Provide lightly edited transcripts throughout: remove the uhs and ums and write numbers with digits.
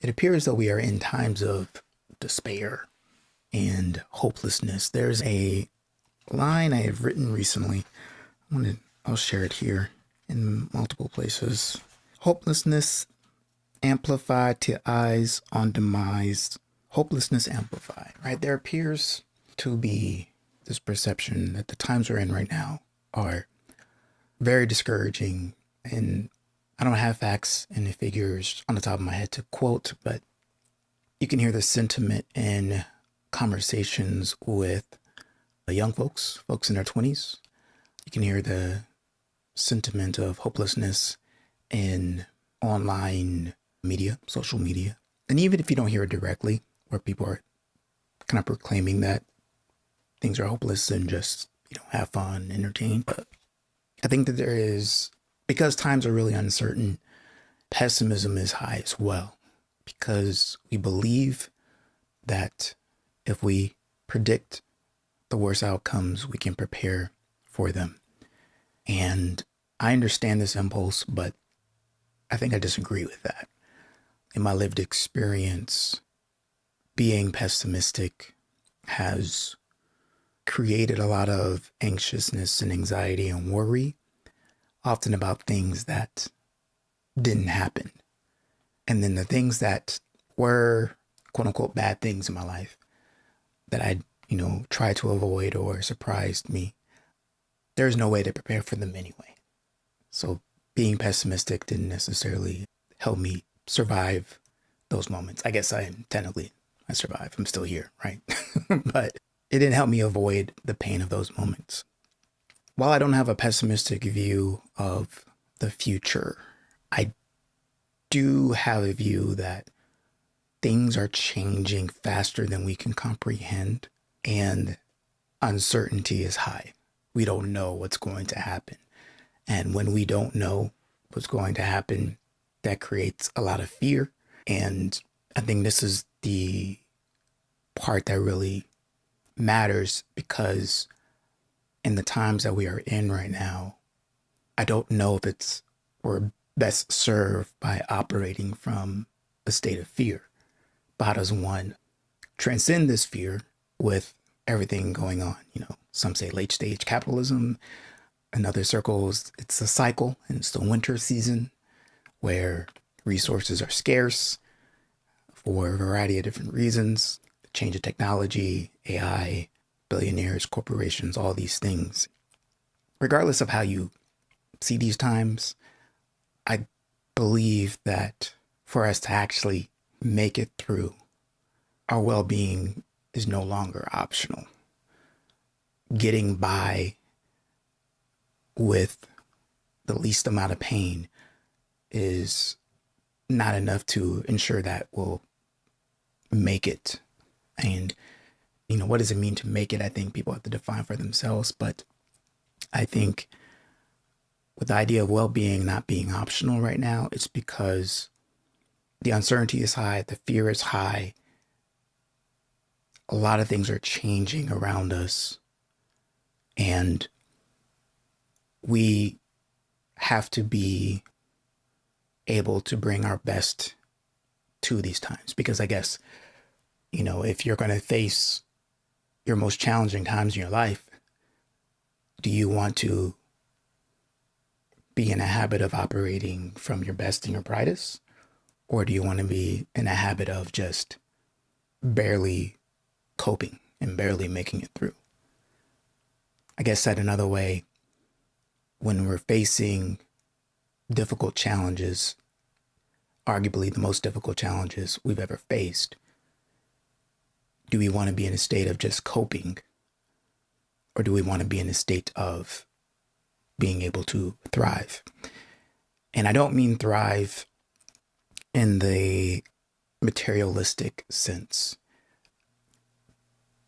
It appears that we are in times of despair and hopelessness. There's a line I have written recently. I'll share it here in multiple places. Hopelessness amplified to eyes on demise. Hopelessness amplified, right? There appears to be this perception that the times we're in right now are very discouraging. And I don't have facts and the figures on the top of my head to quote, but you can hear the sentiment in conversations with young folks in their 20s. You can hear the sentiment of hopelessness in online media, social media. And even if you don't hear it directly, where people are kind of proclaiming that things are hopeless and just, have fun, entertain. But I think that there is, because times are really uncertain, pessimism is high as well. Because we believe that if we predict the worst outcomes, we can prepare for them. And I understand this impulse, but I think I disagree with that. In my lived experience, being pessimistic has created a lot of anxiousness and anxiety and worry, often about things that didn't happen. And then the things that were quote unquote bad things in my life that I, tried to avoid or surprised me, there's no way to prepare for them anyway. So being pessimistic didn't necessarily help me survive those moments. I guess I survived. I'm still here, right? But it didn't help me avoid the pain of those moments. While I don't have a pessimistic view of the future, I do have a view that things are changing faster than we can comprehend, and uncertainty is high. We don't know what's going to happen. And when we don't know what's going to happen, that creates a lot of fear. And I think this is the part that really matters, because in the times that we are in right now, I don't know if we're best served by operating from a state of fear. But how does one transcend this fear with everything going on? Some say late stage capitalism. In other circles, it's a cycle, and it's the winter season where resources are scarce for a variety of different reasons. The change of technology, AI, billionaires, corporations, all these things. Regardless of how you see these times, I believe that for us to actually make it through, our well-being is no longer optional. Getting by with the least amount of pain is not enough to ensure that we'll make it. And, what does it mean to make it? I think people have to define for themselves. But I think with the idea of well-being not being optional right now, it's because the uncertainty is high, the fear is high. A lot of things are changing around us, and we have to be able to bring our best to these times. Because I guess, if you're going to face your most challenging times in your life, do you want to be in a habit of operating from your best and your brightest? Or do you want to be in a habit of just barely coping and barely making it through? I guess said another way, when we're facing difficult challenges, arguably the most difficult challenges we've ever faced, do we want to be in a state of just coping? Or do we want to be in a state of being able to thrive? And I don't mean thrive in the materialistic sense,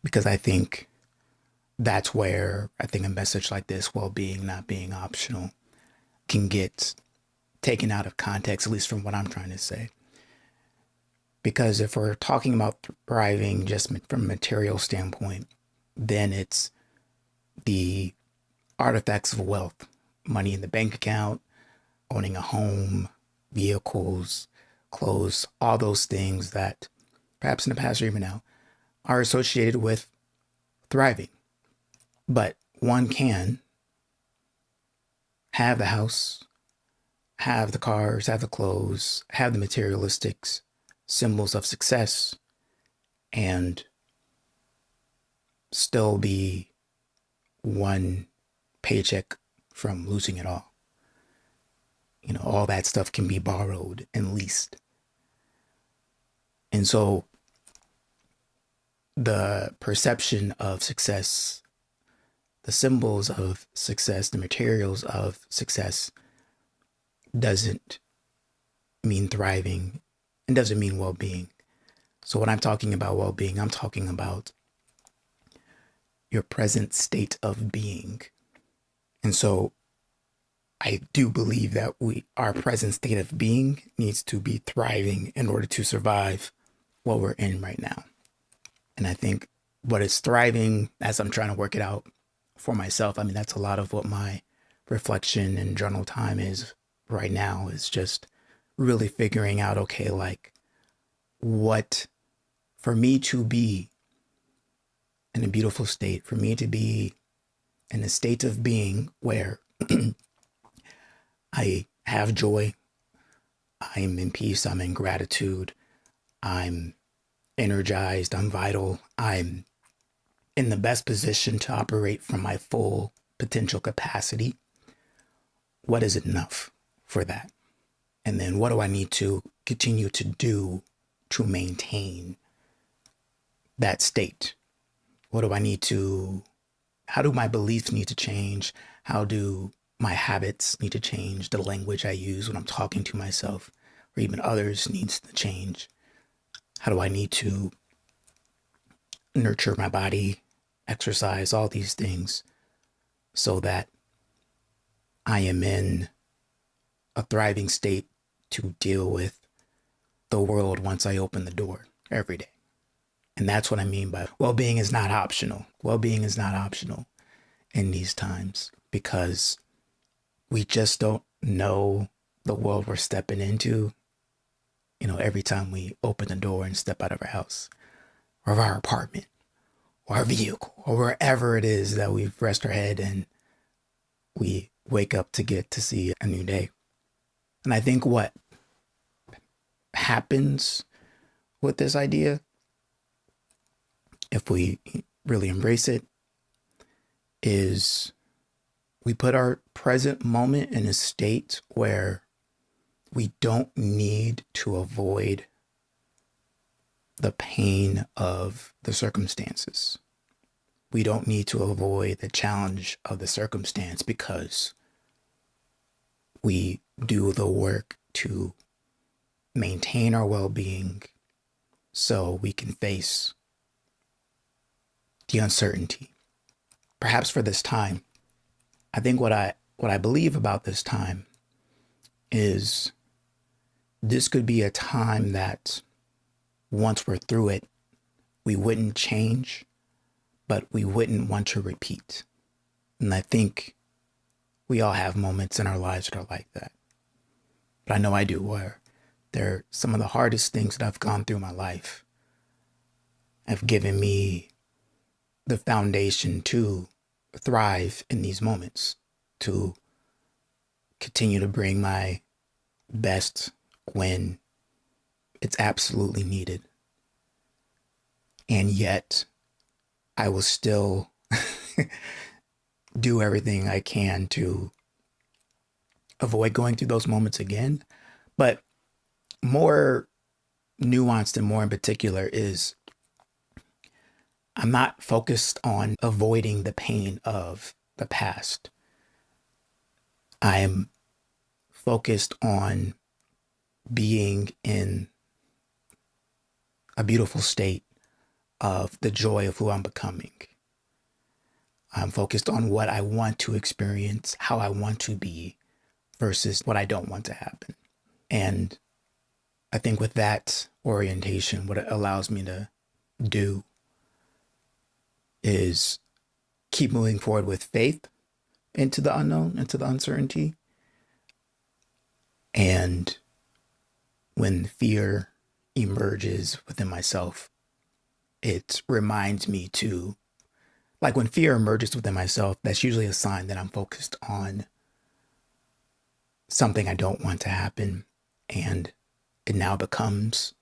because I think that's where I think a message like this, well-being not being optional, can get taken out of context, at least from what I'm trying to say. Because if we're talking about thriving just from a material standpoint, then it's the artifacts of wealth, money in the bank account, owning a home, vehicles, clothes, all those things that perhaps in the past or even now are associated with thriving. But one can have the house, have the cars, have the clothes, have the materialistics, symbols of success, and still be one paycheck from losing it all. All that stuff can be borrowed and leased. And so the perception of success, the symbols of success, the materials of success doesn't mean thriving and doesn't mean well-being. So when I'm talking about well-being, I'm talking about your present state of being. And so I do believe that our present state of being needs to be thriving in order to survive what we're in right now. And I think what is thriving, as I'm trying to work it out for myself, that's a lot of what my reflection and journal time is right now, is just really figuring out, okay, like what, for me to be in a beautiful state, for me to be in a state of being where I have joy, I'm in peace, I'm in gratitude, I'm energized, I'm vital, I'm in the best position to operate from my full potential capacity. What is enough for that? And then what do I need to continue to do to maintain that state? What do I need to, how do my beliefs need to change? How do my habits need to change? The language I use when I'm talking to myself or even others needs to change. How do I need to nurture my body, exercise, all these things so that I am in a thriving state to deal with the world once I open the door every day. And that's what I mean by well-being is not optional. Well-being is not optional in these times because we just don't know the world we're stepping into, every time we open the door and step out of our house or of our apartment or our vehicle or wherever it is that we've rest our head and we wake up to get to see a new day. And I think what happens with this idea, if we really embrace it, is we put our present moment in a state where we don't need to avoid the pain of the circumstances. We don't need to avoid the challenge of the circumstance because we do the work to maintain our well-being so we can face the uncertainty. Perhaps for this time, I think what I believe about this time is this could be a time that once we're through it, we wouldn't change, but we wouldn't want to repeat. And I think we all have moments in our lives that are like that. But I know I do, where they're some of the hardest things that I've gone through in my life have given me the foundation to thrive in these moments, to continue to bring my best when it's absolutely needed. And yet I will still do everything I can to avoid going through those moments again. But more nuanced and more in particular is I'm not focused on avoiding the pain of the past. I am focused on being in a beautiful state of the joy of who I'm becoming. I'm focused on what I want to experience, how I want to be, versus what I don't want to happen. And I think with that orientation, what it allows me to do is keep moving forward with faith into the unknown, into the uncertainty, and when fear emerges within myself, it reminds me to, like when fear emerges within myself, that's usually a sign that I'm focused on something I don't want to happen. And it now becomes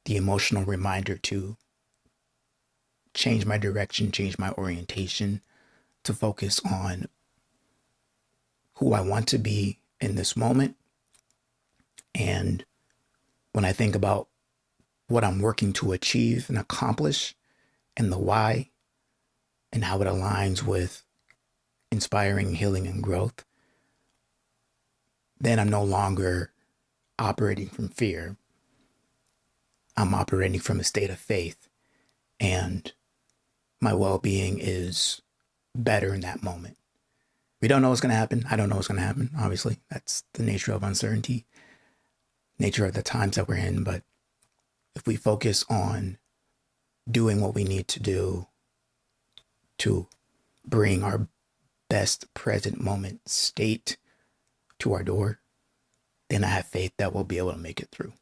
the emotional reminder to change my direction, change my orientation, to focus on who I want to be in this moment. And when I think about what I'm working to achieve and accomplish and the why and how it aligns with inspiring healing and growth, then I'm no longer operating from fear. I'm operating from a state of faith, and my well-being is better in that moment. We don't know what's going to happen. I don't know what's going to happen. Obviously, that's the nature of uncertainty, nature of the times that we're in. But if we focus on doing what we need to do to bring our best present moment state to our door, then I have faith that we'll be able to make it through.